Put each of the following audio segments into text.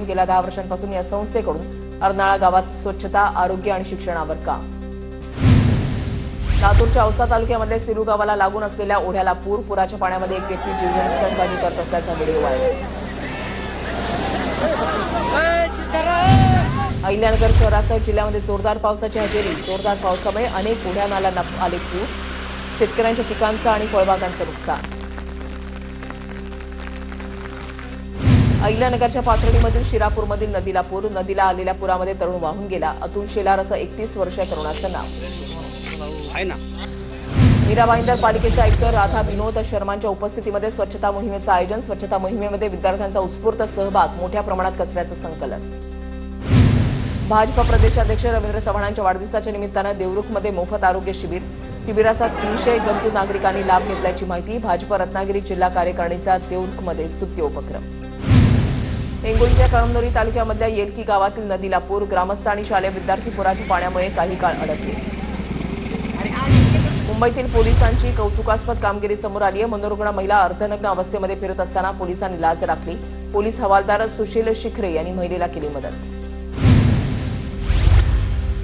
गेल्या 10 वर्षांपासून या संस्थेकडून अर्नाळा गावात स्वच्छता, आरोग्य आणि शिक्षणावर काम। लातूरच्या औसा तालुक्यामध्ये सिरू गावाला लागून असलेल्या ओढ्याला पुराच्या पाण्यामध्ये एक व्यक्ती जीवघेणी स्टंटबाजी करत असल्याचा व्हिडिओ व्हायरल। अहिल्यानगर शहरासह जिल्ह्यामध्ये जोरदार पावसाची हजेरी। जोरदार पावसामुळे अनेक ओढ्या नाल्यांना आले पूर। शेतकऱ्यांच्या पिकांचं आणि फळबागांचं नुकसान। अहिल्यानगरच्या पाथर्डीमधील शिरापूरमधील नदीला पूर। नदीला आलेल्या पुरामध्ये तरुण वाहून गेला। अतुल शेलार असं 31 वर्षीय तरुणाचं नाव। मीरा भाईंदर पालिकेचे आयुक्त राधा विनोद शर्मांच्या उपस्थितीमध्ये स्वच्छता मोहिमेचं आयोजन। स्वच्छता मोहिमेमध्ये विद्यार्थ्यांचा उत्स्फूर्त सहभाग। मोठ्या प्रमाणात कचऱ्याचं संकलन। भाजपा प्रदेशाध्यक्ष रवींद्र चव्हाणांच्या वाढदिवसाच्या निमित्तानं देवरुखमध्ये मोफत आरोग्य शिबिर। शिबिराचा 300 गरजू नागरिकांनी लाभ घेतल्याची माहिती। भाजपा रत्नागिरी जिल्हा कार्यकारिणीचा देवरुखमध्ये स्तुत्य उपक्रम। हिंगोलीच्या कळमनुरी तालुक्यामधल्या येलकी गावातील नदीला पूर। ग्रामस्थ आणि शालेय विद्यार्थी पुराच्या पाण्यामुळे काही काळ अडकले। मुंबईतील पोलिसांची कौतुकास्पद कामगिरी समोर आली आहे। मनोरुग्ण महिला अर्धनग्न अवस्थेमध्ये फिरत असताना पोलिसांनी लाज राखली। पोलीस हवालदार सुशील शिखरे यांनी महिलेला केली मदत।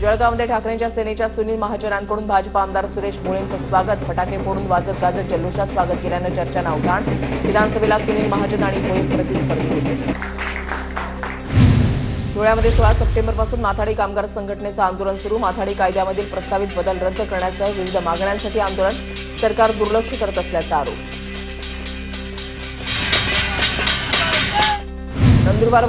जळगावमध्ये ठाकरेंच्या सेनेच्या सुनील महाजनांकडून भाजपा आमदार सुरेश भोळेंचं स्वागत। फटाके फोडून वाजत गाजत जल्लोषात स्वागत केल्यानं चर्चांना उधाण। विधानसभेला सुनील महाजन आणि भोळे प्रतिस्पर्धी होते। धुळ्यामध्ये 16 सप्टेंबरपासून माथाडी कामगार संघटनेचं आंदोलन सुरू। माथाडी कायद्यामधील प्रस्तावित बदल रद्द करण्यासह विविध मागण्यांसाठी आंदोलन। सरकार दुर्लक्ष करत असल्याचा आरोप। नंदुरबार